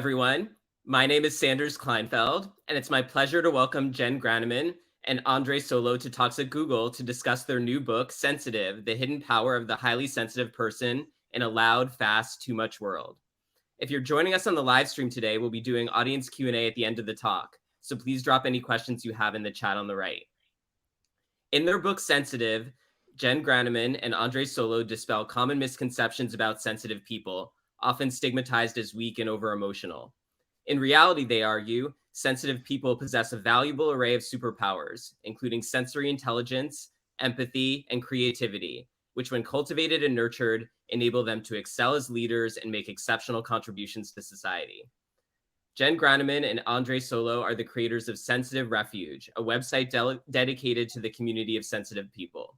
everyone. My name is Sanders Kleinfeld, and it's my pleasure to welcome Jenn Granneman and Andre Sólo to Talks at Google to discuss their new book, Sensitive, The Hidden Power of the Highly Sensitive Person in a Loud, Fast, Too Much World. If you're joining us on the live stream today, we'll be doing audience Q&A at the end of the talk, so please drop any questions you have in the chat on the right. In their book, Sensitive, Jenn Granneman and Andre Sólo dispel common misconceptions about sensitive people, often stigmatized as weak and over-emotional. In reality, they argue, sensitive people possess a valuable array of superpowers, including sensory intelligence, empathy, and creativity, which when cultivated and nurtured, enable them to excel as leaders and make exceptional contributions to society. Jenn Granneman and Andre Sólo are the creators of Sensitive Refuge, a website dedicated to the community of sensitive people.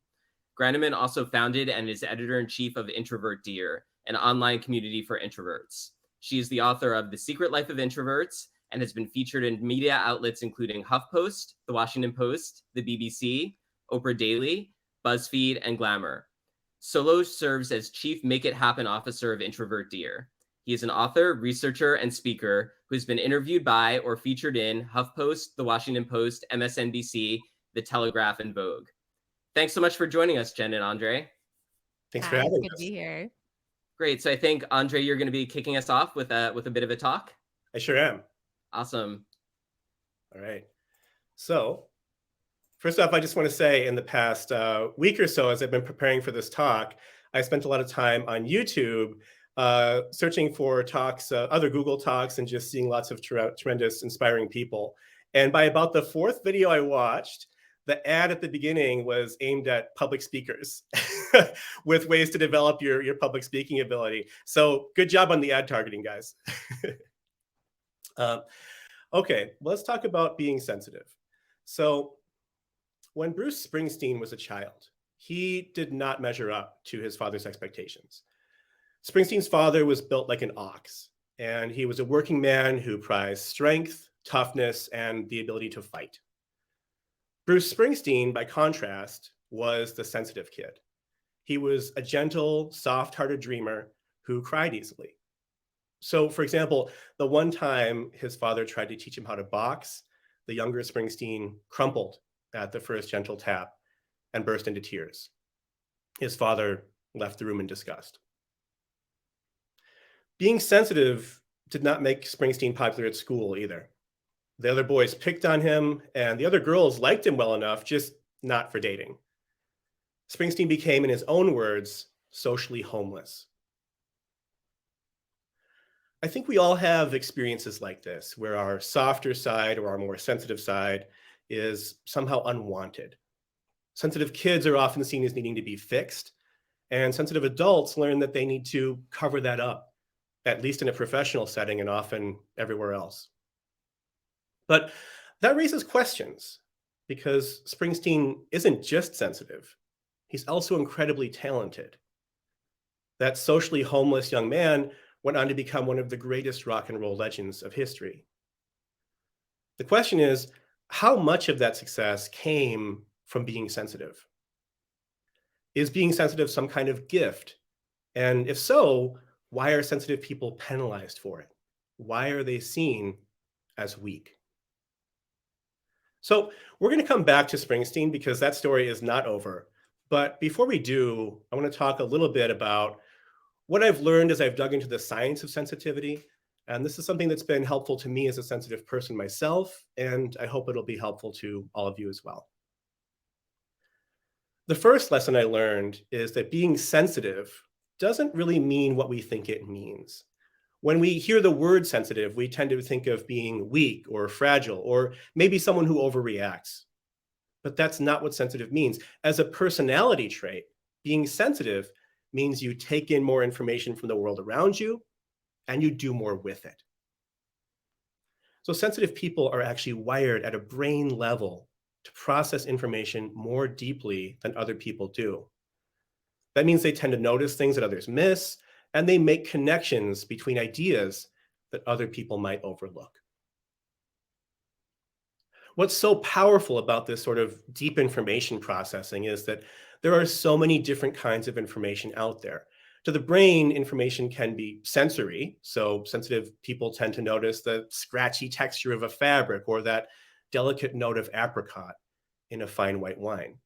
Granneman also founded and is editor-in-chief of Introvert, an online community for introverts. She is the author of The Secret Life of Introverts and has been featured in media outlets including HuffPost, The Washington Post, the BBC, Oprah Daily, Buzzfeed, and Glamour. Sólo serves as Chief Make It Happen Officer of Introvert. He is an author, researcher, and speaker who has been interviewed by or featured in HuffPost, The Washington Post, MSNBC, The Telegraph, and Vogue. Thanks so much for joining us, Jenn and Andre. Thanks for having us. Good to be here. Great. So I think, Andre, you're going to be kicking us off with a bit of a talk. I sure am. Awesome. All right. So first off, I just want to say in the past week or so, as I've been preparing for this talk, I spent a lot of time on YouTube searching for talks, other Google talks, and just seeing lots of tremendous, inspiring people. And by about the fourth video I watched, the ad at the beginning was aimed at public speakers with ways to develop your public speaking ability. So good job on the ad targeting, guys. Okay, let's talk about being sensitive. So when Bruce Springsteen was a child, he did not measure up to his father's expectations. Springsteen's father was built like an ox, and he was a working man who prized strength, toughness, and the ability to fight. Bruce Springsteen, by contrast, was the sensitive kid. He was a gentle, soft-hearted dreamer who cried easily. So, for example, the one time his father tried to teach him how to box, the younger Springsteen crumpled at the first gentle tap and burst into tears. His father left the room in disgust. Being sensitive did not make Springsteen popular at school either. The other boys picked on him, and the other girls liked him well enough, just not for dating. Springsteen became, in his own words, socially homeless. I think we all have experiences like this, where our softer side or our more sensitive side is somehow unwanted. Sensitive kids are often seen as needing to be fixed, and sensitive adults learn that they need to cover that up, at least in a professional setting and often everywhere else. But that raises questions, because Springsteen isn't just sensitive. He's also incredibly talented. That socially homeless young man went on to become one of the greatest rock and roll legends of history. The question is, how much of that success came from being sensitive? Is being sensitive some kind of gift? And if so, why are sensitive people penalized for it? Why are they seen as weak? So we're going to come back to Springsteen because that story is not over. But before we do, I want to talk a little bit about what I've learned as I've dug into the science of sensitivity. And this is something that's been helpful to me as a sensitive person myself, and I hope it'll be helpful to all of you as well. The first lesson I learned is that being sensitive doesn't really mean what we think it means. When we hear the word sensitive, we tend to think of being weak or fragile, or maybe someone who overreacts. But that's not what sensitive means. As a personality trait, being sensitive means you take in more information from the world around you and you do more with it. So sensitive people are actually wired at a brain level to process information more deeply than other people do. That means they tend to notice things that others miss, and they make connections between ideas that other people might overlook. What's so powerful about this sort of deep information processing is that there are so many different kinds of information out there. To the brain, information can be sensory. So sensitive people tend to notice the scratchy texture of a fabric or that delicate note of apricot in a fine white wine.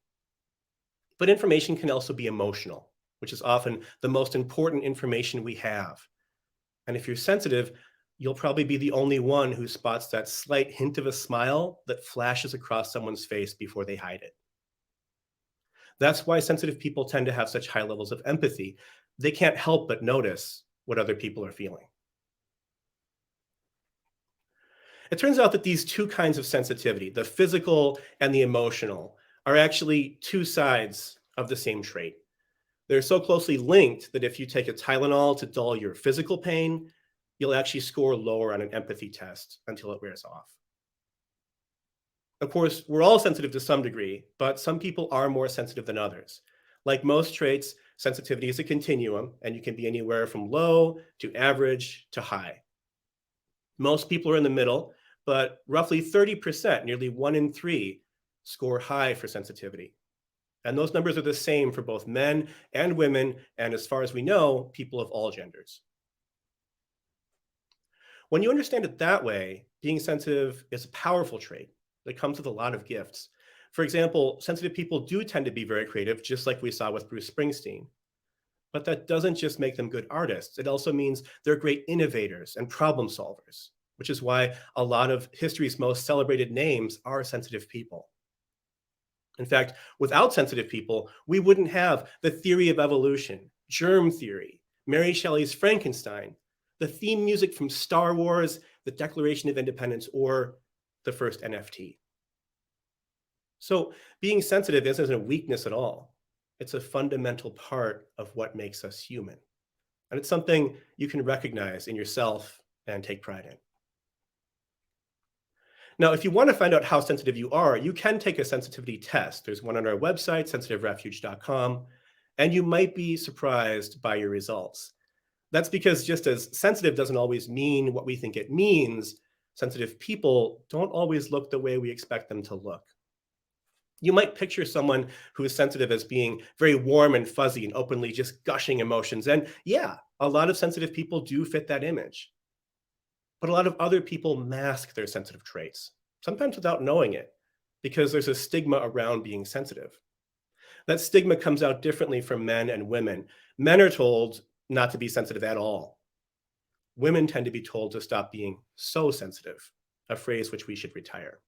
But information can also be emotional, which is often the most important information we have. And if you're sensitive, you'll probably be the only one who spots that slight hint of a smile that flashes across someone's face before they hide it. That's why sensitive people tend to have such high levels of empathy. They can't help but notice what other people are feeling. It turns out that these two kinds of sensitivity, the physical and the emotional, are actually two sides of the same trait. They're so closely linked that if you take a Tylenol to dull your physical pain, you'll actually score lower on an empathy test until it wears off. Of course, we're all sensitive to some degree, but some people are more sensitive than others. Like most traits, sensitivity is a continuum, and you can be anywhere from low to average to high. Most people are in the middle, but roughly 30%, nearly 1 in 3, score high for sensitivity. And those numbers are the same for both men and women, and as far as we know, people of all genders. When you understand it that way, being sensitive is a powerful trait that comes with a lot of gifts. For example, sensitive people do tend to be very creative, just like we saw with Bruce Springsteen. But that doesn't just make them good artists. It also means they're great innovators and problem solvers, which is why a lot of history's most celebrated names are sensitive people. In fact, without sensitive people, we wouldn't have the theory of evolution, germ theory, Mary Shelley's Frankenstein, the theme music from Star Wars, the Declaration of Independence, or the first NFT. So being sensitive isn't a weakness at all. It's a fundamental part of what makes us human. And it's something you can recognize in yourself and take pride in. Now, if you want to find out how sensitive you are, you can take a sensitivity test. There's one on our website, sensitiverefuge.com, and you might be surprised by your results. That's because just as sensitive doesn't always mean what we think it means, sensitive people don't always look the way we expect them to look. You might picture someone who is sensitive as being very warm and fuzzy and openly just gushing emotions. And yeah, a lot of sensitive people do fit that image. But a lot of other people mask their sensitive traits, sometimes without knowing it, because there's a stigma around being sensitive. That stigma comes out differently from men and women. Men are told not to be sensitive at all. Women tend to be told to stop being so sensitive, a phrase which we should retire.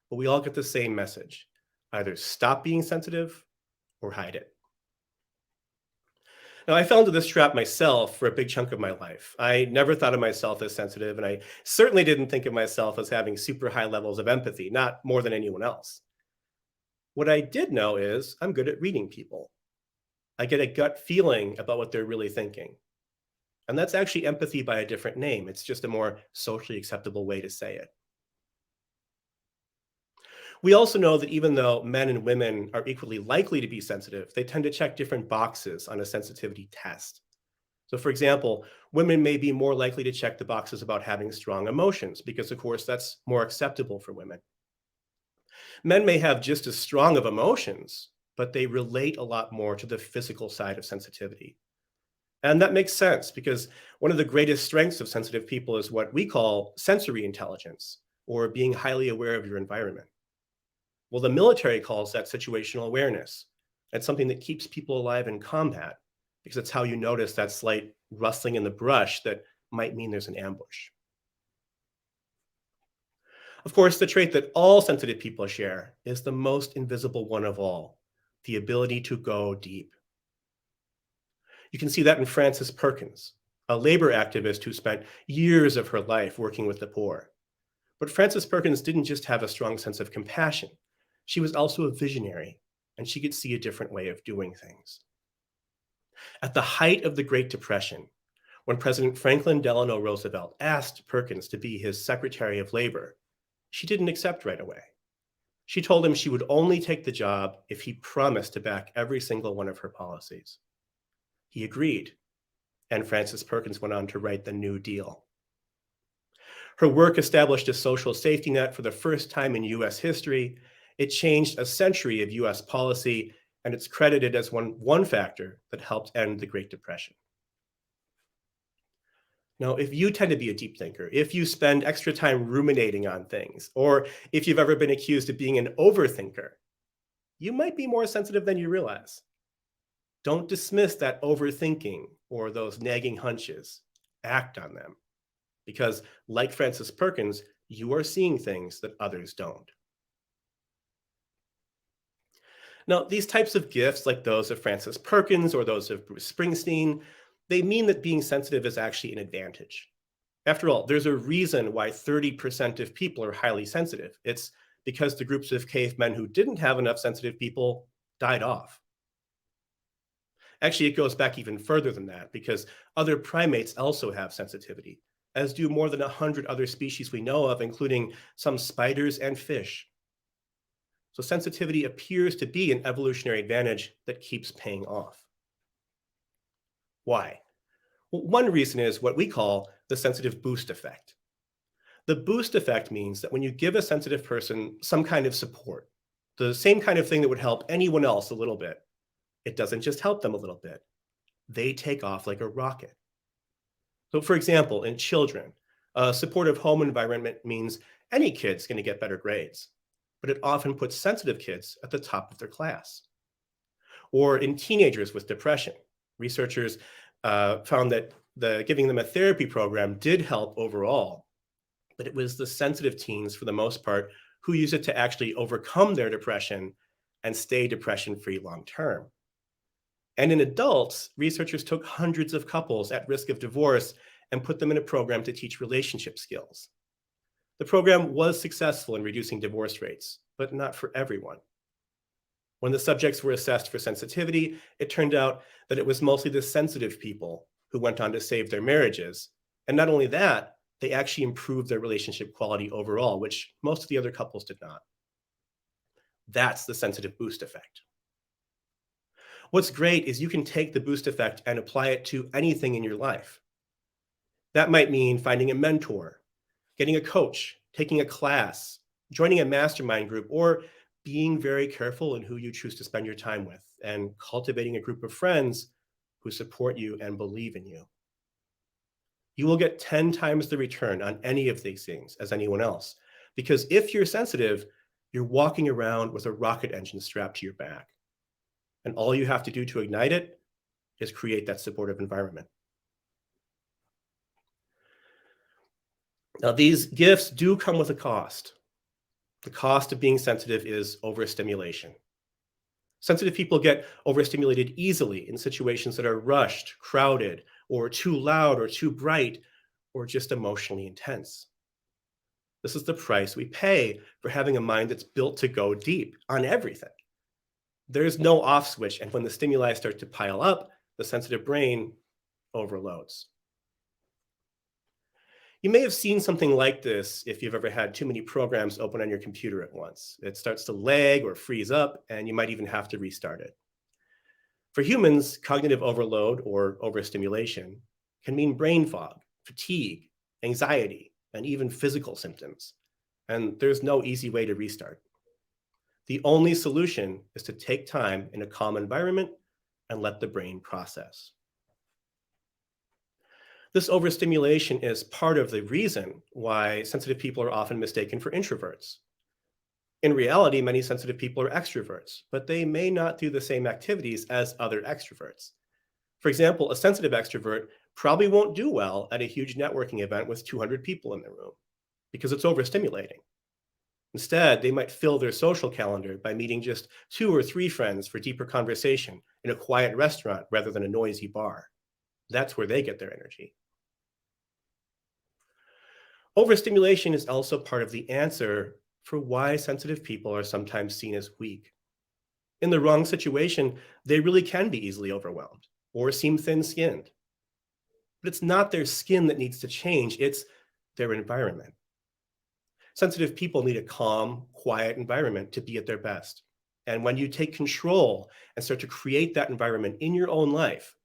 But we all get the same message: either stop being sensitive or hide it. Now, I fell into this trap myself for a big chunk of my life. I never thought of myself as sensitive, and I certainly didn't think of myself as having super high levels of empathy, not more than anyone else. What I did know is I'm good at reading people. I get a gut feeling about what they're really thinking. And that's actually empathy by a different name. It's just a more socially acceptable way to say it. We also know that even though men and women are equally likely to be sensitive, they tend to check different boxes on a sensitivity test. So, for example, women may be more likely to check the boxes about having strong emotions because, of course, that's more acceptable for women. Men may have just as strong of emotions, but they relate a lot more to the physical side of sensitivity. And that makes sense because one of the greatest strengths of sensitive people is what we call sensory intelligence, or being highly aware of your environment. Well, the military calls that situational awareness. It's something that keeps people alive in combat because it's how you notice that slight rustling in the brush that might mean there's an ambush. Of course, the trait that all sensitive people share is the most invisible one of all: the ability to go deep. You can see that in Frances Perkins, a labor activist who spent years of her life working with the poor. But Frances Perkins didn't just have a strong sense of compassion. She was also a visionary, and she could see a different way of doing things. At the height of the Great Depression, when President Franklin Delano Roosevelt asked Perkins to be his Secretary of Labor, she didn't accept right away. She told him she would only take the job if he promised to back every single one of her policies. He agreed, and Frances Perkins went on to write the New Deal. Her work established a social safety net for the first time in US history. It changed a century of US policy, and it's credited as one factor that helped end the Great Depression. Now, if you tend to be a deep thinker, if you spend extra time ruminating on things, or if you've ever been accused of being an overthinker, you might be more sensitive than you realize. Don't dismiss that overthinking or those nagging hunches. Act on them. Because, like Francis Perkins, you are seeing things that others don't. Now, these types of gifts, like those of Francis Perkins or those of Bruce Springsteen, they mean that being sensitive is actually an advantage. After all, there's a reason why 30% of people are highly sensitive. It's because the groups of cavemen who didn't have enough sensitive people died off. Actually, it goes back even further than that because other primates also have sensitivity, as do more than 100 other species we know of, including some spiders and fish. So sensitivity appears to be an evolutionary advantage that keeps paying off. Why? Well, one reason is what we call the sensitive boost effect. The boost effect means that when you give a sensitive person some kind of support, the same kind of thing that would help anyone else a little bit, it doesn't just help them a little bit. They take off like a rocket. So for example, in children, a supportive home environment means any kid's going to get better grades, but it often puts sensitive kids at the top of their class. Or in teenagers with depression, researchers found that giving them a therapy program did help overall, but it was the sensitive teens, for the most part, who use it to actually overcome their depression and stay depression-free long-term. And in adults, researchers took hundreds of couples at risk of divorce and put them in a program to teach relationship skills. The program was successful in reducing divorce rates, but not for everyone. When the subjects were assessed for sensitivity, it turned out that it was mostly the sensitive people who went on to save their marriages. And not only that, they actually improved their relationship quality overall, which most of the other couples did not. That's the sensitive boost effect. What's great is you can take the boost effect and apply it to anything in your life. That might mean finding a mentor, getting a coach, taking a class, joining a mastermind group, or being very careful in who you choose to spend your time with and cultivating a group of friends who support you and believe in you. You will get 10 times the return on any of these things as anyone else. Because if you're sensitive, you're walking around with a rocket engine strapped to your back. And all you have to do to ignite it is create that supportive environment. Now, these gifts do come with a cost. The cost of being sensitive is overstimulation. Sensitive people get overstimulated easily in situations that are rushed, crowded, or too loud, or too bright, or just emotionally intense. This is the price we pay for having a mind that's built to go deep on everything. There's no off switch, and when the stimuli start to pile up, the sensitive brain overloads. You may have seen something like this if you've ever had too many programs open on your computer at once. It starts to lag or freeze up, and you might even have to restart it. For humans, cognitive overload or overstimulation can mean brain fog, fatigue, anxiety, and even physical symptoms. And there's no easy way to restart. The only solution is to take time in a calm environment and let the brain process. This overstimulation is part of the reason why sensitive people are often mistaken for introverts. In reality, many sensitive people are extroverts, but they may not do the same activities as other extroverts. For example, a sensitive extrovert probably won't do well at a huge networking event with 200 people in the room because it's overstimulating. Instead, they might fill their social calendar by meeting just 2 or 3 friends for deeper conversation in a quiet restaurant rather than a noisy bar. That's where they get their energy. Overstimulation is also part of the answer for why sensitive people are sometimes seen as weak. In the wrong situation, they really can be easily overwhelmed or seem thin-skinned. But it's not their skin that needs to change, it's their environment. Sensitive people need a calm, quiet environment to be at their best. And when you take control and start to create that environment in your own life,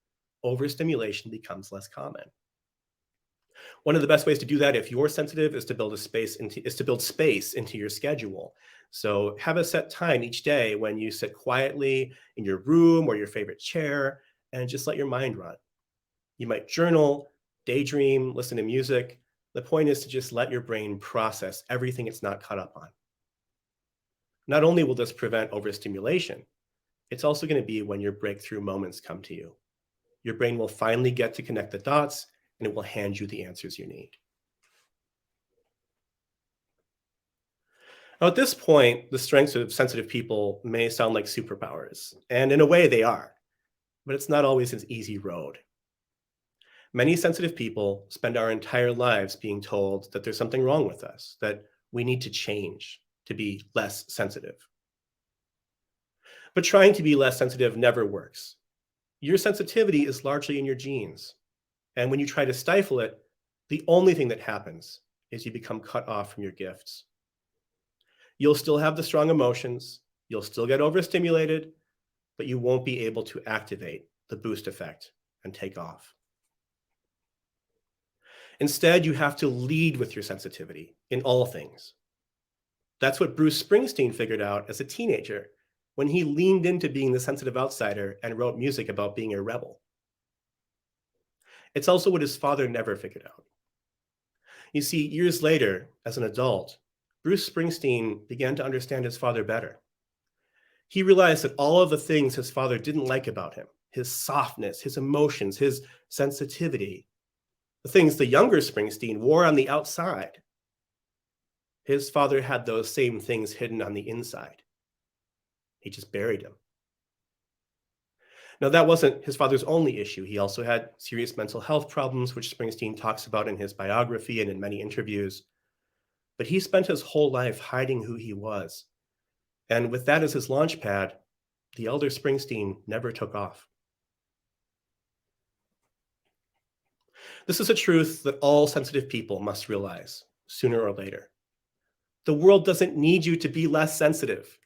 overstimulation becomes less common. One of the best ways to do that, if you're sensitive, is to build space into your schedule. So have a set time each day when you sit quietly in your room or your favorite chair and just let your mind run. You might journal, daydream, listen to music. The point is to just let your brain process everything it's not caught up on. Not only will this prevent overstimulation, it's also going to be when your breakthrough moments come to you. Your brain will finally get to connect the dots and it will hand you the answers you need. Now, at this point, the strengths of sensitive people may sound like superpowers, and in a way they are, but it's not always an easy road. Many sensitive people spend our entire lives being told that there's something wrong with us, that we need to change to be less sensitive. But trying to be less sensitive never works. Your sensitivity is largely in your genes, and when you try to stifle it, the only thing that happens is you become cut off from your gifts. You'll still have the strong emotions, you'll still get overstimulated, but you won't be able to activate the boost effect and take off. Instead, you have to lead with your sensitivity in all things. That's what Bruce Springsteen figured out as a teenager when he leaned into being the sensitive outsider and wrote music about being a rebel. It's also what his father never figured out. You see, years later, as an adult, Bruce Springsteen began to understand his father better. He realized that all of the things his father didn't like about him, his softness, his emotions, his sensitivity, the things the younger Springsteen wore on the outside, his father had those same things hidden on the inside. He just buried them. Now, that wasn't his father's only issue. He also had serious mental health problems, which Springsteen talks about in his biography and in many interviews. But he spent his whole life hiding who he was. And with that as his launch pad, the elder Springsteen never took off. This is a truth that all sensitive people must realize sooner or later. The world doesn't need you to be less sensitive.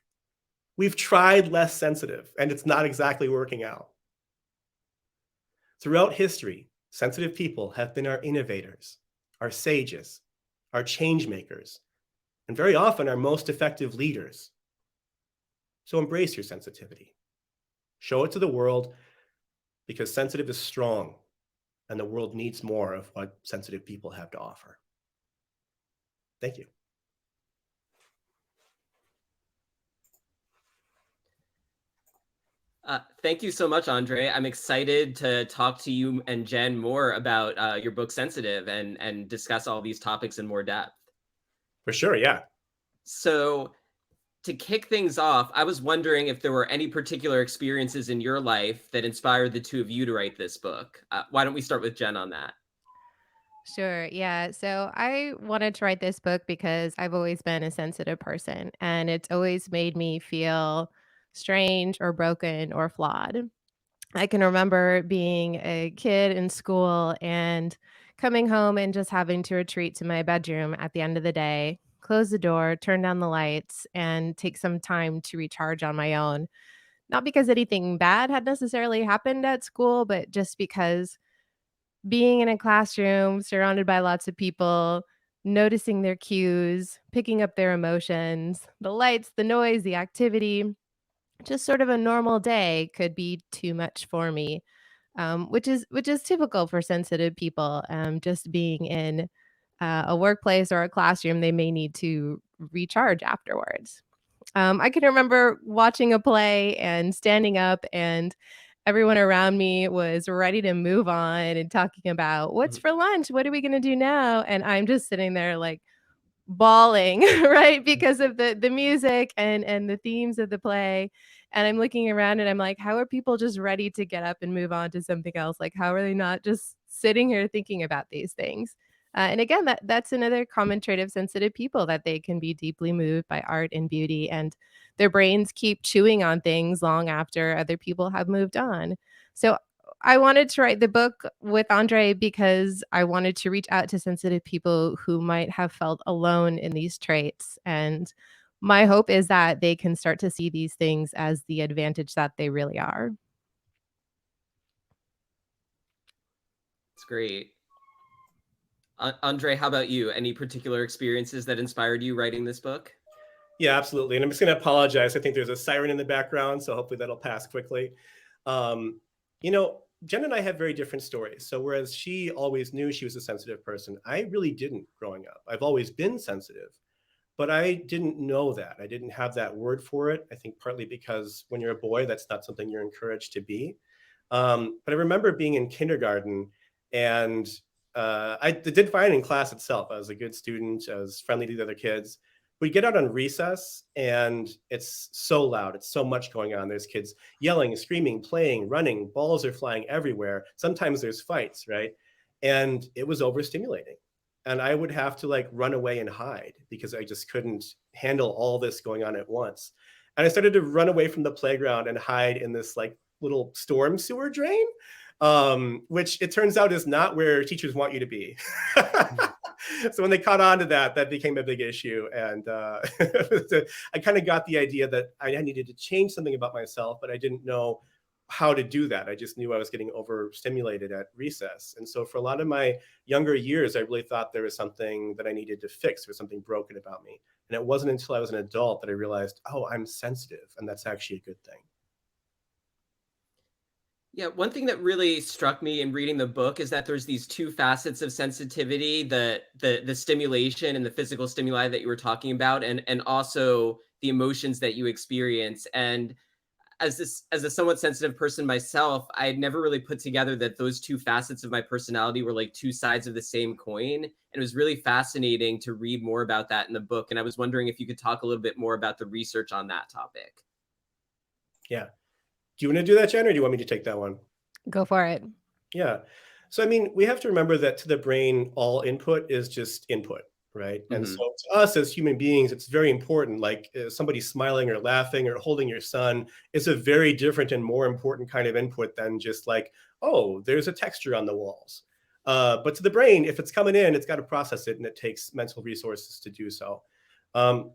We've tried less sensitive, and it's not exactly working out. Throughout history, sensitive people have been our innovators, our sages, our change makers, and very often our most effective leaders. So embrace your sensitivity. Show it to the world, because sensitive is strong, and the world needs more of what sensitive people have to offer. Thank you. Thank you so much, Andre. I'm excited to talk to you and Jen more about your book Sensitive and discuss all these topics in more depth. For sure, yeah. So to kick things off, I was wondering if there were any particular experiences in your life that inspired the two of you to write this book. Why don't we start with Jen on that? Sure. Yeah. So I wanted to write this book because I've always been a sensitive person and it's always made me feel strange or broken or flawed. I can remember being a kid in school and coming home and just having to retreat to my bedroom at the end of the day, close the door, turn down the lights, and take some time to recharge on my own. Not because anything bad had necessarily happened at school, but just because being in a classroom surrounded by lots of people, noticing their cues, picking up their emotions, the lights, the noise, the activity, just sort of a normal day could be too much for me, which is typical for sensitive people. Just being in a workplace or a classroom, they may need to recharge afterwards. I can remember watching a play and standing up, and everyone around me was ready to move on and talking about what's Mhm. for lunch? What are we going to do now? And I'm just sitting there like bawling, right? Because of the music and the themes of the play. And I'm looking around and I'm like, how are people just ready to get up and move on to something else? Like, how are they not just sitting here thinking about these things? And again, that's another common trait of sensitive people, that they can be deeply moved by art and beauty, and their brains keep chewing on things long after other people have moved on. So I wanted to write the book with Andre because I wanted to reach out to sensitive people who might have felt alone in these traits. And my hope is that they can start to see these things as the advantage that they really are. It's great. Andre, how about you? Any particular experiences that inspired you writing this book? Yeah, absolutely. And I'm just going to apologize. I think there's a siren in the background, so hopefully that'll pass quickly. Um, Jen and I have very different stories. So whereas she always knew she was a sensitive person, I really didn't growing up. I've always been sensitive, but I didn't know that. I didn't have that word for it. I think partly because when you're a boy, that's not something you're encouraged to be. But I remember being in kindergarten, and I did fine in class itself. I was a good student. I was friendly to the other kids. We get out on recess, and it's so loud. It's so much going on. There's kids yelling, screaming, playing, running. Balls are flying everywhere. Sometimes there's fights, right? And it was overstimulating. And I would have to like run away and hide because I just couldn't handle all this going on at once. And I started to run away from the playground and hide in this like little storm sewer drain, which it turns out is not where teachers want you to be. So when they caught on to that, that became a big issue. And I kind of got the idea that I needed to change something about myself, but I didn't know how to do that. I just knew I was getting overstimulated at recess. And so for a lot of my younger years, I really thought there was something that I needed to fix. There was something broken about me. And it wasn't until I was an adult that I realized, oh, I'm sensitive. And that's actually a good thing. Yeah, one thing that really struck me in reading the book is that there's these two facets of sensitivity, the stimulation and the physical stimuli that you were talking about, and also the emotions that you experience. And as a somewhat sensitive person myself, I had never really put together that those two facets of my personality were like two sides of the same coin. And it was really fascinating to read more about that in the book. And I was wondering if you could talk a little bit more about the research on that topic. Yeah. Do you want to do that, Jen, or do you want me to take that one? Go for it. Yeah. So, I mean, we have to remember that to the brain, all input is just input, right? And so Hmm. to us as human beings, it's very important, like somebody smiling or laughing or holding your son is a very different and more important kind of input than just like, oh, there's a texture on the walls. But to the brain, if it's coming in, it's got to process it, and it takes mental resources to do so. Um,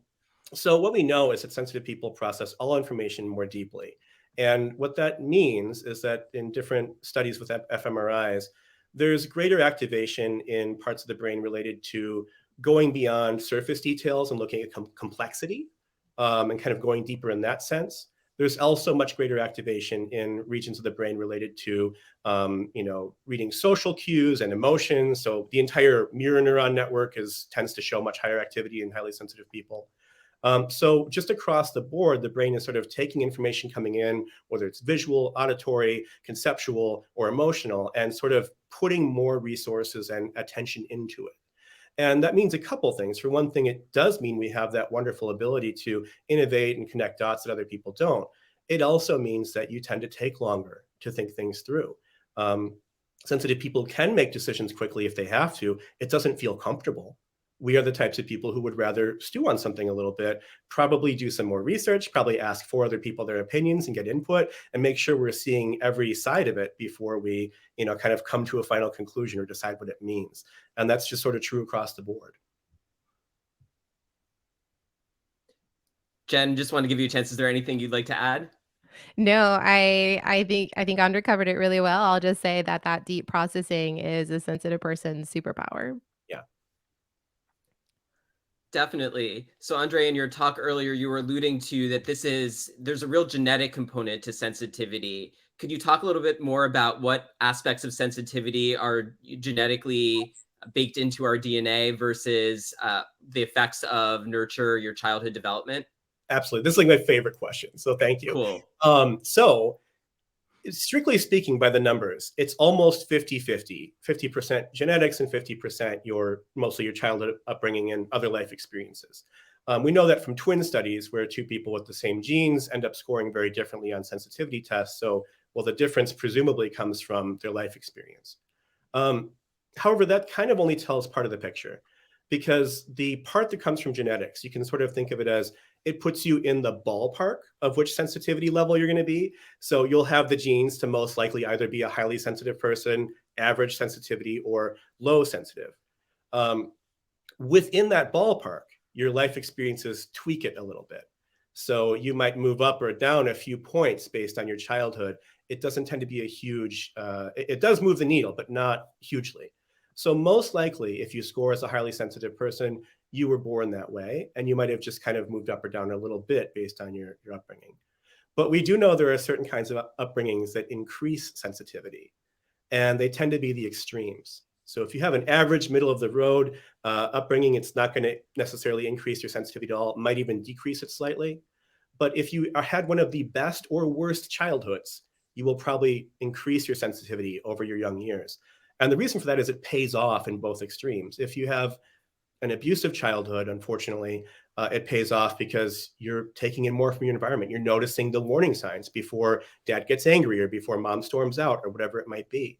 so what we know is that sensitive people process all information more deeply. And what that means is that in different studies with fMRIs, there's greater activation in parts of the brain related to going beyond surface details and looking at complexity, and kind of going deeper in that sense. There's also much greater activation in regions of the brain related to, reading social cues and emotions. So the entire mirror neuron network tends to show much higher activity in highly sensitive people. So just across the board, the brain is sort of taking information coming in, whether it's visual, auditory, conceptual, or emotional, and sort of putting more resources and attention into it. And that means a couple things. For one thing, it does mean we have that wonderful ability to innovate and connect dots that other people don't. It also means that you tend to take longer to think things through. Um, Sensitive people can make decisions quickly if they have to. It doesn't feel comfortable. We are the types of people who would rather stew on something a little bit, probably do some more research, probably ask for other people their opinions and get input, and make sure we're seeing every side of it before we, kind of come to a final conclusion or decide what it means. And that's just sort of true across the board. Jen, just want to give you a chance. Is there anything you'd like to add? No, I think Andre covered it really well. I'll just say that that deep processing is a sensitive person's superpower. Yeah, Definitely. So, Andre, in your talk earlier, you were alluding to that there's a real genetic component to sensitivity. Could you talk a little bit more about what aspects of sensitivity are genetically baked into our DNA versus the effects of nurture, your childhood development? absolutely. This is like my favorite question. So thank you. Cool. So strictly speaking, by the numbers, it's almost 50-50, 50% genetics and 50% mostly your childhood upbringing and other life experiences. We know that from twin studies where two people with the same genes end up scoring very differently on sensitivity tests. So, well, the difference presumably comes from their life experience. Um, However, that kind of only tells part of the picture, because the part that comes from genetics, you can sort of think of it as it puts you in the ballpark of which sensitivity level you're going to be. So you'll have the genes to most likely either be a highly sensitive person, average sensitivity, or low sensitive. Um, Within that ballpark, your life experiences tweak it a little bit. So you might move up or down a few points based on your childhood. It doesn't tend to be a huge, it does move the needle, but not hugely. So most likely, if you score as a highly sensitive person, you were born that way, and you might have just kind of moved up or down a little bit based on your upbringing. But we do know there are certain kinds of upbringings that increase sensitivity, and they tend to be the extremes. So if you have an average, middle of the road upbringing, it's not going to necessarily increase your sensitivity at all. It might even decrease it slightly. But if you had one of the best or worst childhoods, you will probably increase your sensitivity over your young years. And the reason for that is it pays off in both extremes. If you have an abusive childhood, unfortunately, it pays off because you're taking in more from your environment. You're noticing the warning signs before dad gets angry or before mom storms out or whatever it might be.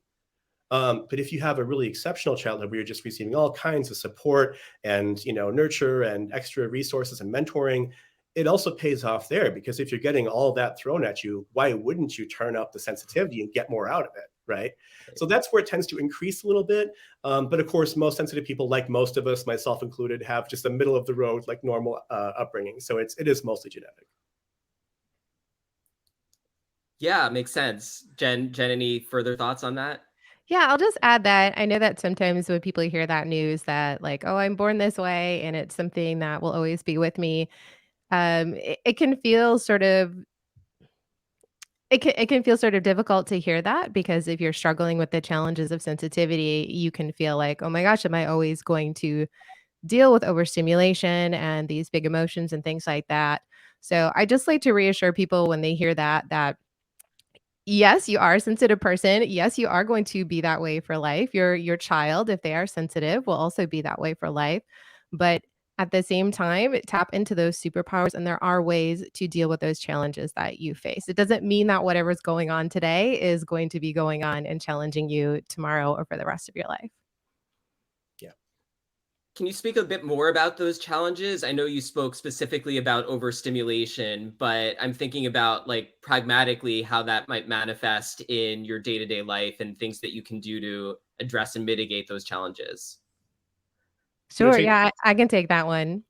But if you have a really exceptional childhood where you're just receiving all kinds of support and nurture and extra resources and mentoring, it also pays off there, because if you're getting all that thrown at you, why wouldn't you turn up the sensitivity and get more out of it, right? So that's where it tends to increase a little bit. But of course, most sensitive people, like most of us, myself included, have just a middle of the road, like normal upbringing. So it is mostly genetic. Yeah, makes sense. Jen, any further thoughts on that? Yeah, I'll just add that I know that sometimes when people hear that news that like, "Oh, I'm born this way," and it's something that will always be with me, it can feel sort of it can feel sort of difficult to hear that, because if you're struggling with the challenges of sensitivity, you can feel like, "Oh my gosh, am I always going to deal with overstimulation and these big emotions and things like that?" So, I just like to reassure people when they hear that yes, you are a sensitive person. Yes, you are going to be that way for life. Your child, if they are sensitive, will also be that way for life. But at the same time, tap into those superpowers, and there are ways to deal with those challenges that you face. It doesn't mean that whatever's going on today is going to be going on and challenging you tomorrow or for the rest of your life. Yeah. Can you speak a bit more about those challenges? I know you spoke specifically about overstimulation, but I'm thinking about like pragmatically how that might manifest in your day-to-day life and things that you can do to address and mitigate those challenges. You want Sure, to take yeah, I can take that one.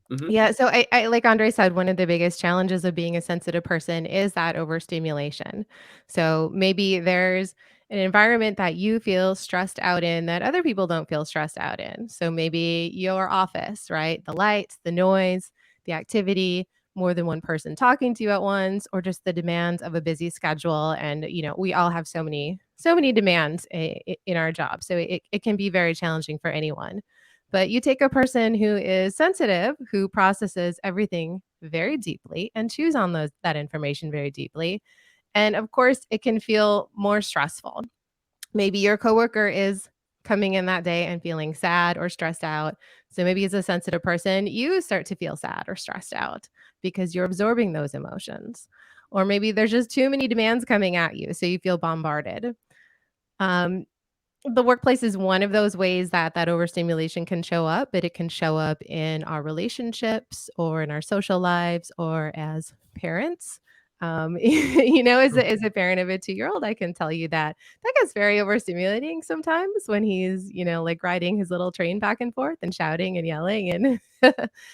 Hmm. Yeah, so I like Andre said, one of the biggest challenges of being a sensitive person is that overstimulation. So maybe there's an environment that you feel stressed out in that other people don't feel stressed out in. So maybe your office, right? The lights, the noise, the activity, more than one person talking to you at once, or just the demands of a busy schedule. And we all have so many demands in our job. So it can be very challenging for anyone. But you take a person who is sensitive, who processes everything very deeply and chews on that information very deeply. And of course, it can feel more stressful. Maybe your coworker is coming in that day and feeling sad or stressed out. So maybe as a sensitive person, you start to feel sad or stressed out because you're absorbing those emotions. Or maybe there's just too many demands coming at you. So you feel bombarded. Um, the workplace is one of those ways that overstimulation can show up, but it can show up in our relationships or in our social lives or as parents. As a parent of a 2-year-old, I can tell you that that gets very overstimulating sometimes when he's, like riding his little train back and forth and shouting and yelling, and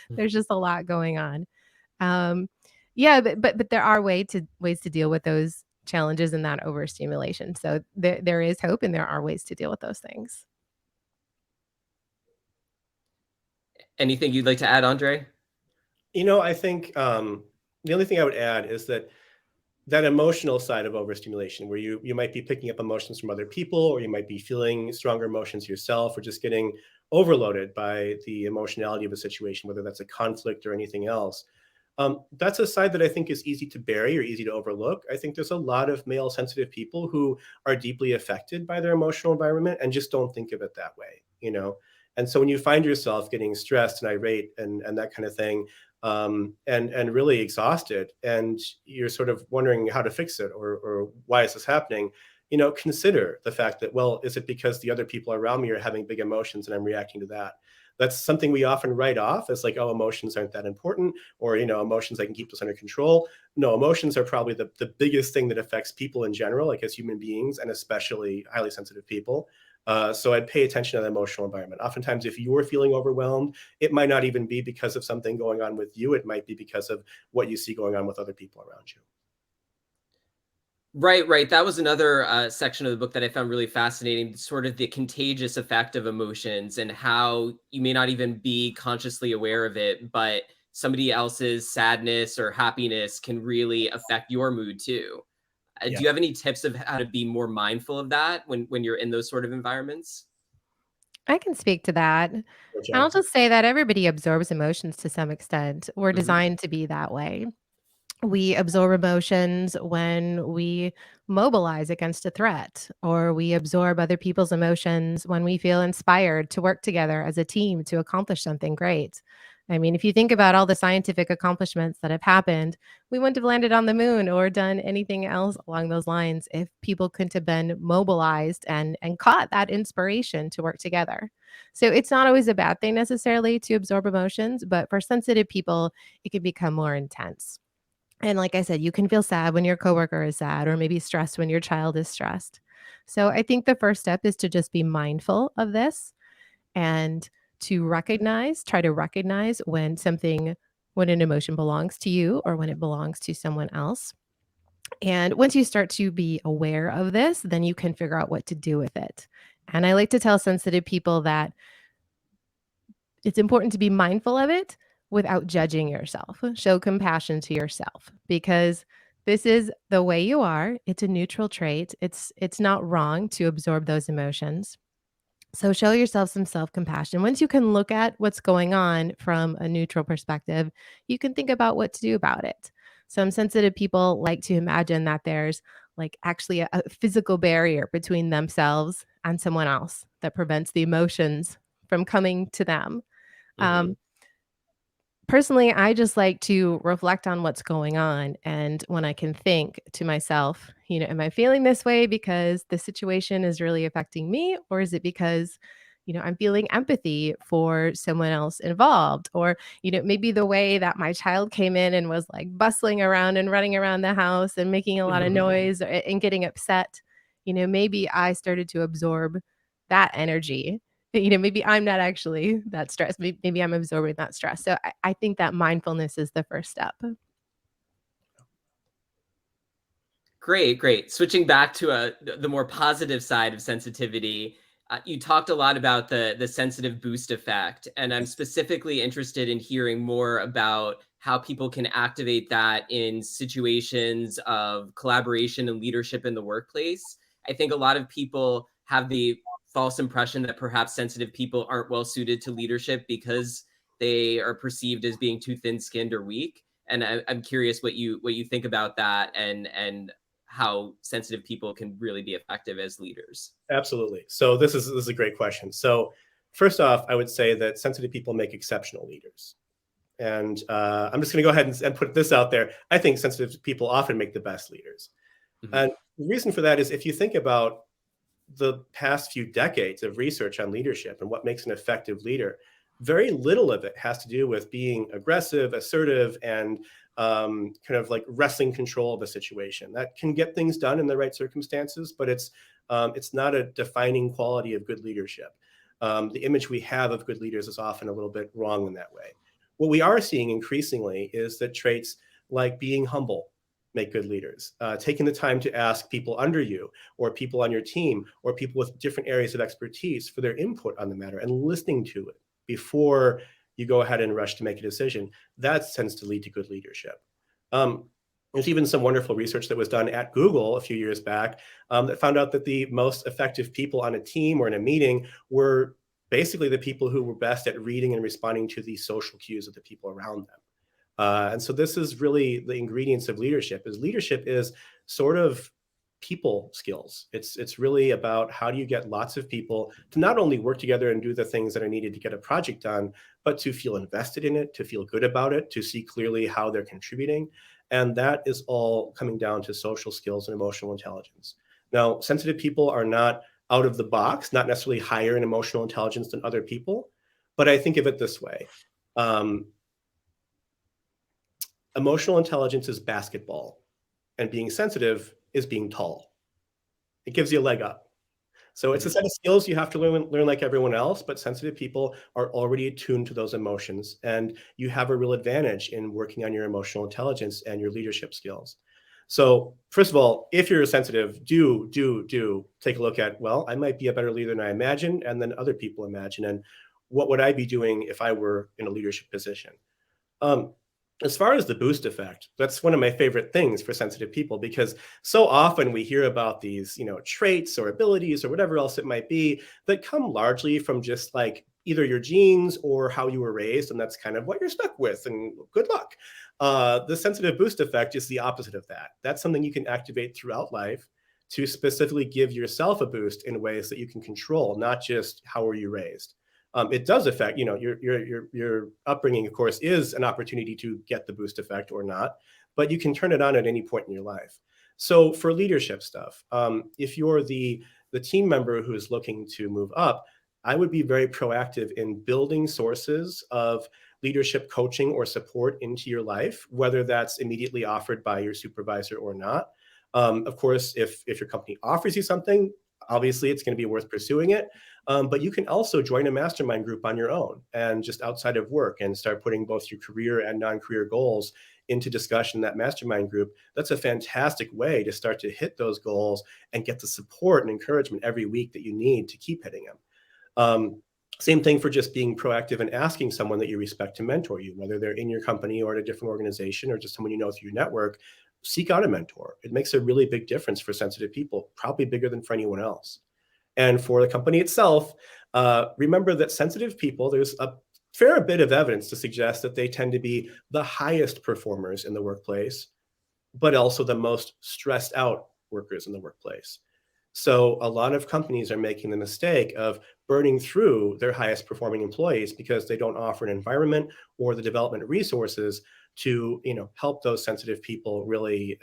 there's just a lot going on. Um, yeah, but there are ways to deal with those challenges and that overstimulation. So there is hope, and there are ways to deal with those things. Anything you'd like to add, Andre? I think the only thing I would add is that emotional side of overstimulation, where you might be picking up emotions from other people, or you might be feeling stronger emotions yourself, or just getting overloaded by the emotionality of a situation, whether that's a conflict or anything else. That's a side that I think is easy to bury or easy to overlook. I think there's a lot of male sensitive people who are deeply affected by their emotional environment and just don't think of it that way. And so when you find yourself getting stressed and irate and that kind of thing, and really exhausted, and you're sort of wondering how to fix it, or why is this happening, consider the fact that, well, is it because the other people around me are having big emotions and I'm reacting to that? That's something we often write off as like, oh, emotions aren't that important, or emotions, I can keep this under control. No, emotions are probably the biggest thing that affects people in general, like as human beings, and especially highly sensitive people. So I'd pay attention to the emotional environment. Oftentimes, if you're feeling overwhelmed, it might not even be because of something going on with you. It might be because of what you see going on with other people around you. Right, right. That was another section of the book that I found really fascinating, sort of the contagious effect of emotions and how you may not even be consciously aware of it, but somebody else's sadness or happiness can really affect your mood too. Yeah. Do you have any tips of how to be more mindful of that when you're in those sort of environments? I can speak to that. And Well, I'll Jen. just say that everybody absorbs emotions to some extent. We're Mhm. designed to be that way. We absorb emotions when we mobilize against a threat, or we absorb other people's emotions when we feel inspired to work together as a team to accomplish something great. I mean, if you think about all the scientific accomplishments that have happened, we wouldn't have landed on the moon or done anything else along those lines if people couldn't have been mobilized and caught that inspiration to work together. So it's not always a bad thing necessarily to absorb emotions, but for sensitive people, it can become more intense. And like I said, you can feel sad when your coworker is sad or maybe stressed when your child is stressed. So I think the first step is to just be mindful of this and to try to recognize when an emotion belongs to you or when it belongs to someone else. And once you start to be aware of this, then you can figure out what to do with it. And I like to tell sensitive people that it's important to be mindful of it without judging yourself. Show compassion to yourself because this is the way you are. It's a neutral trait. It's not wrong to absorb those emotions. So show yourself some self-compassion. Once you can look at what's going on from a neutral perspective, you can think about what to do about it. Some sensitive people like to imagine that there's like actually a physical barrier between themselves and someone else that prevents the emotions from coming to them. Mhm. Um, Personally, I just like to reflect on what's going on. And when I can think to myself, am I feeling this way because the situation is really affecting me? Or is it because, I'm feeling empathy for someone else involved? Or, maybe the way that my child came in and was like bustling around and running around the house and making a lot of noise and getting upset, maybe I started to absorb that energy. Maybe I'm not actually that stressed. Maybe I'm absorbing that stress. So I think that mindfulness is the first step. Great, great. Switching back to the more positive side of sensitivity, you talked a lot about the sensitive boost effect, and I'm specifically interested in hearing more about how people can activate that in situations of collaboration and leadership in the workplace. I think a lot of people have the false impression that perhaps sensitive people aren't well suited to leadership because they are perceived as being too thin-skinned or weak. And I'm curious what you think about that and how sensitive people can really be effective as leaders. Absolutely. So this is a great question. So first off, I would say that sensitive people make exceptional leaders. And I'm just going to go ahead and put this out there. I think sensitive people often make the best leaders. Mhm. And the reason for that is if you think about the past few decades of research on leadership and what makes an effective leader, very little of it has to do with being aggressive, assertive, and kind of like wresting control of a situation. That can get things done in the right circumstances, but it's not a defining quality of good leadership. The image we have of good leaders is often a little bit wrong in that way. What we are seeing increasingly is that traits like being humble make good leaders. Taking the time to ask people under you or people on your team or people with different areas of expertise for their input on the matter and listening to it before you go ahead and rush to make a decision, that tends to lead to good leadership. There's even some wonderful research that was done at Google a few years back that found out that the most effective people on a team or in a meeting were basically the people who were best at reading and responding to the social cues of the people around them. And so this is really the ingredients of leadership. Is leadership is sort of people skills. It's really about how do you get lots of people to not only work together and do the things that are needed to get a project done, but to feel invested in it, to feel good about it, to see clearly how they're contributing. And that is all coming down to social skills and emotional intelligence. Now, sensitive people are not out of the box, not necessarily higher in emotional intelligence than other people, but I think of it this way. Um, Emotional intelligence is basketball, and being sensitive is being tall. It gives you a leg up. So it's a Mhm. set of skills you have to learn like everyone else, but sensitive people are already attuned to those emotions, and you have a real advantage in working on your emotional intelligence and your leadership skills. So first of all, if you're sensitive, do take a look at, well, I might be a better leader than I imagine, and then other people imagine, and what would I be doing if I were in a leadership position? Um, as far as the boost effect, that's one of my favorite things for sensitive people, because so often we hear about these, traits or abilities or whatever else it might be that come largely from just like either your genes or how you were raised, and that's kind of what you're stuck with. And good luck. The sensitive boost effect is the opposite of that. That's something you can activate throughout life to specifically give yourself a boost in ways that you can control, not just how were you raised. It does affect, your upbringing, of course, is an opportunity to get the boost effect or not, but you can turn it on at any point in your life. So for leadership stuff, if you're the team member who is looking to move up, I would be very proactive in building sources of leadership coaching or support into your life, whether that's immediately offered by your supervisor or not. Of course, if your company offers you something, obviously it's going to be worth pursuing it. But you can also join a mastermind group on your own and just outside of work and start putting both your career and non-career goals into discussion in that mastermind group. That's a fantastic way to start to hit those goals and get the support and encouragement every week that you need to keep hitting them. Same thing for just being proactive and asking someone that you respect to mentor you, whether they're in your company or at a different organization or just someone you know through your network. Seek out a mentor. It makes a really big difference for sensitive people, probably bigger than for anyone else. And for the company itself, remember that sensitive people, there's a fair bit of evidence to suggest that they tend to be the highest performers in the workplace, but also the most stressed out workers in the workplace. So a lot of companies are making the mistake of burning through their highest performing employees because they don't offer an environment or the development resources to, help those sensitive people really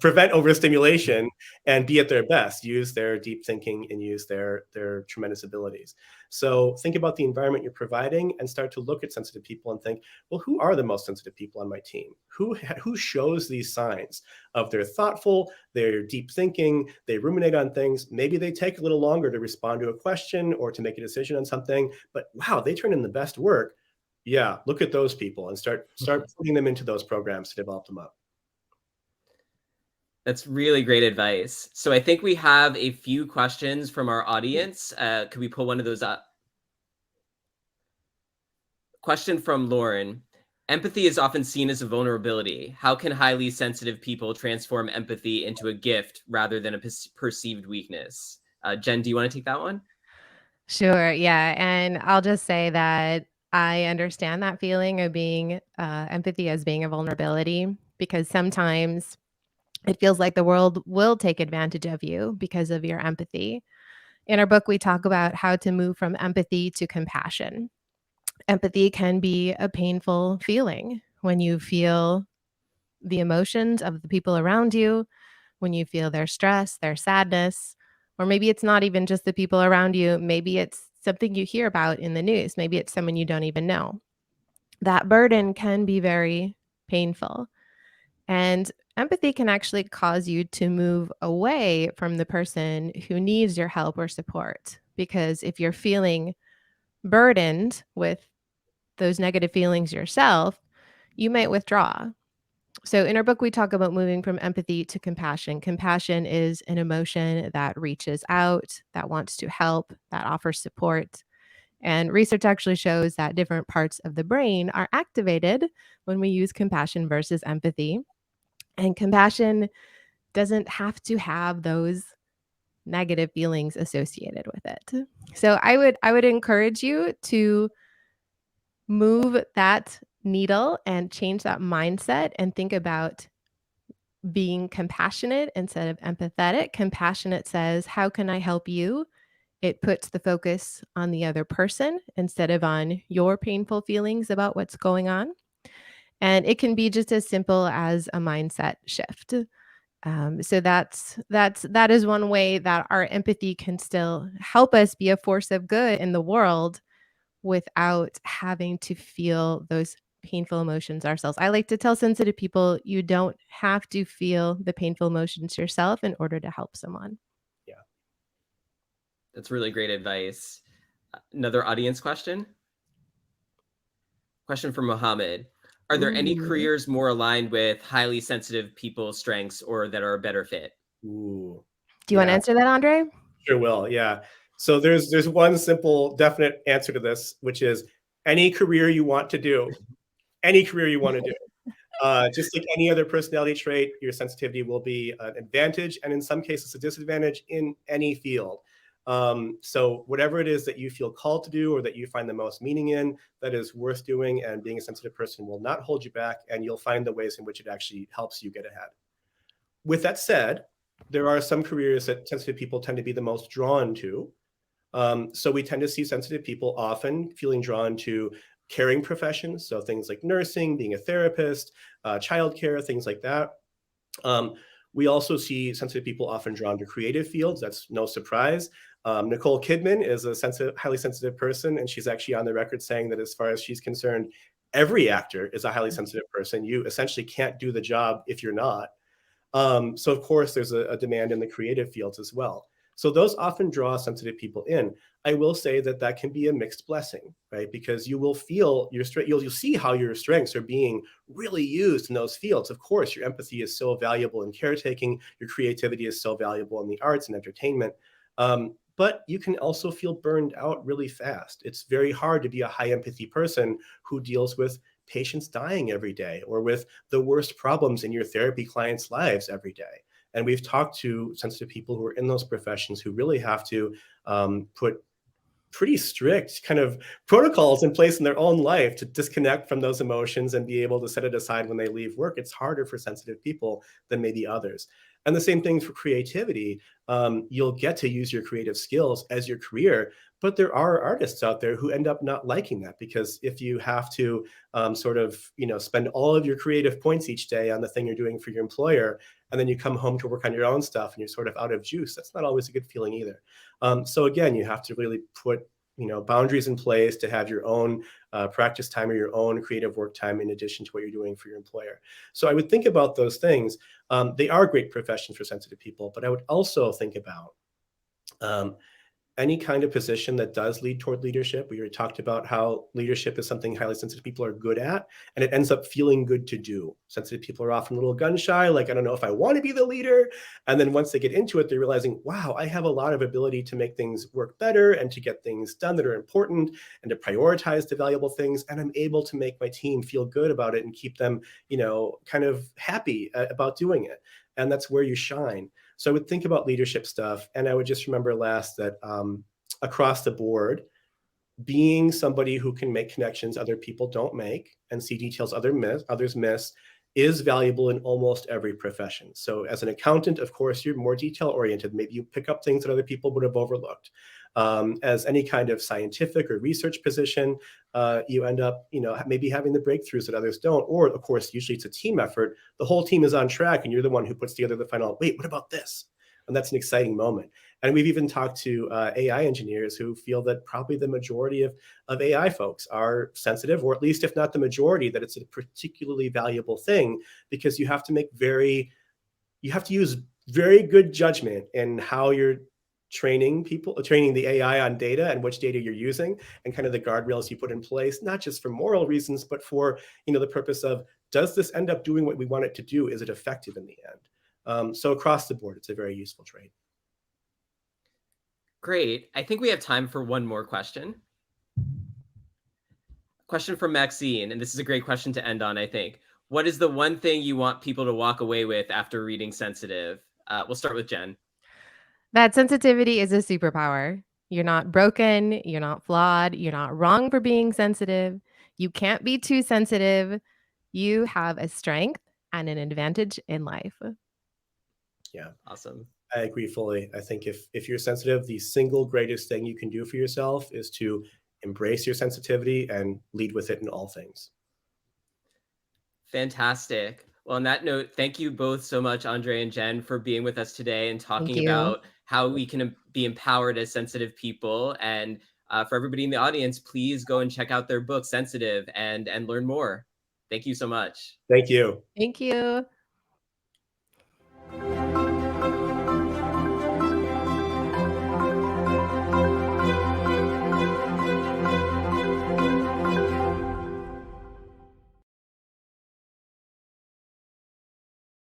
prevent overstimulation and be at their best, use their deep thinking and use their tremendous abilities. So think about the environment you're providing and start to look at sensitive people and think, well, who are the most sensitive people on my team? Who shows these signs of they're thoughtful, they're deep thinking, they ruminate on things. Maybe they take a little longer to respond to a question or to make a decision on something, but wow, they turn in the best work. Yeah, look at those people and start putting them into those programs to develop them up. That's really great advice. So I think we have a few questions from our audience. Could we pull one of those up? Question from Lauren. Empathy is often seen as a vulnerability. How can highly sensitive people transform empathy into a gift rather than a perceived weakness? Jen, do you want to take that one? Sure. Yeah. And I'll just say that I understand that feeling of being empathy as being a vulnerability, because sometimes it feels like the world will take advantage of you because of your empathy. In our book, we talk about how to move from empathy to compassion. Empathy can be a painful feeling when you feel the emotions of the people around you, when you feel their stress, their sadness, or maybe it's not even just the people around you. Maybe it's something you hear about in the news. Maybe it's someone you don't even know. That burden can be very painful. And empathy can actually cause you to move away from the person who needs your help or support. Because if you're feeling burdened with those negative feelings yourself, you might withdraw. So, in our book, we talk about moving from empathy to compassion. Compassion is an emotion that reaches out, that wants to help, that offers support. And research actually shows that different parts of the brain are activated when we use compassion versus empathy. And compassion doesn't have to have those negative feelings associated with it. So I would encourage you to move that needle and change that mindset and think about being compassionate instead of empathetic. Compassionate says, how can I help you? It puts the focus on the other person instead of on your painful feelings about what's going on. And it can be just as simple as a mindset shift. So that is one way that our empathy can still help us be a force of good in the world without having to feel those painful emotions ourselves. I like to tell sensitive people you don't have to feel the painful emotions yourself in order to help someone. Yeah. That's really great advice. Another audience question? Question from Mohammed. Are there any Mhm. careers more aligned with highly sensitive people's strengths or that are a better fit? Ooh, Do you wanna yeah, answer that, Andre? sure will. Yeah. So there's one simple, definite answer to this, which is any career you want to do, any career you want to do. Just like any other personality trait, your sensitivity will be an advantage and in some cases a disadvantage in any field. So whatever it is that you feel called to do or that you find the most meaning in, that is worth doing. And being a sensitive person will not hold you back, and you'll find the ways in which it actually helps you get ahead. With that said, there are some careers that sensitive people tend to be the most drawn to. So we tend to see sensitive people often feeling drawn to caring professions. So things like nursing, being a therapist, childcare, things like that. Um, we also see sensitive people often drawn to creative fields. That's no surprise. Nicole Kidman is a highly sensitive person, and she's actually on the record saying that as far as she's concerned, every actor is a highly sensitive person. You essentially can't do the job if you're not. So of course, there's a demand in the creative fields as well. So those often draw sensitive people in. I will say that that can be a mixed blessing, right? Because you will feel your strength, you'll see how your strengths are being really used in those fields. Of course, your empathy is so valuable in caretaking, your creativity is so valuable in the arts and entertainment. But you can also feel burned out really fast. It's very hard to be a high empathy person who deals with patients dying every day or with the worst problems in your therapy clients' lives every day. And we've talked to sensitive people who are in those professions who really have to put pretty strict kind of protocols in place in their own life to disconnect from those emotions and be able to set it aside when they leave work. It's harder for sensitive people than maybe others. And the same thing for creativity. You'll get to use your creative skills as your career, but there are artists out there who end up not liking that, because if you have to sort of, spend all of your creative points each day on the thing you're doing for your employer, and then you come home to work on your own stuff and you're sort of out of juice, that's not always a good feeling either. So again, you have to really put boundaries in place to have your own practice time or your own creative work time in addition to what you're doing for your employer. So I would think about those things. They are great professions for sensitive people, but I would also think about um, any kind of position that does lead toward leadership. We already talked about how leadership is something highly sensitive people are good at, and it ends up feeling good to do. Sensitive people are often a little gun shy, like, I don't know if I want to be the leader. And then once they get into it, they're realizing, wow, I have a lot of ability to make things work better and to get things done that are important and to prioritize the valuable things. And I'm able to make my team feel good about it and keep them, kind of happy about doing it. And that's where you shine. So I would think about leadership stuff. And I would just remember last that across the board, being somebody who can make connections other people don't make and see details others miss is valuable in almost every profession. So as an accountant, of course, you're more detail oriented. Maybe you pick up things that other people would have overlooked. As any kind of scientific or research position, you end up, maybe having the breakthroughs that others don't. Or of course, usually it's a team effort. The whole team is on track and you're the one who puts together the final, wait, what about this? And that's an exciting moment. And we've even talked to AI engineers who feel that probably the majority of AI folks are sensitive, or at least if not the majority, that it's a particularly valuable thing, because you have to use very good judgment in how you're training the AI on data and which data you're using, and kind of the guardrails you put in place, not just for moral reasons, but for, the purpose of, does this end up doing what we want it to do? Is it effective in the end? So across the board, it's a very useful trait. Great. I think we have time for one more question. Question from Maxine, and this is a great question to end on, I think. What is the one thing you want people to walk away with after reading Sensitive? We'll start with Jen. That sensitivity is a superpower. You're not broken, you're not flawed, you're not wrong for being sensitive. You can't be too sensitive. You have a strength and an advantage in life. Yeah, Awesome. I agree fully. I think if you're sensitive, the single greatest thing you can do for yourself is to embrace your sensitivity and lead with it in all things. Fantastic. Well, on that note, thank you both so much, Andre and Jen, for being with us today and Thank talking you. about how we can be empowered as sensitive people. And for everybody in the audience, please go and check out their book, Sensitive, and learn more. Thank you so much. Thank you. Thank you.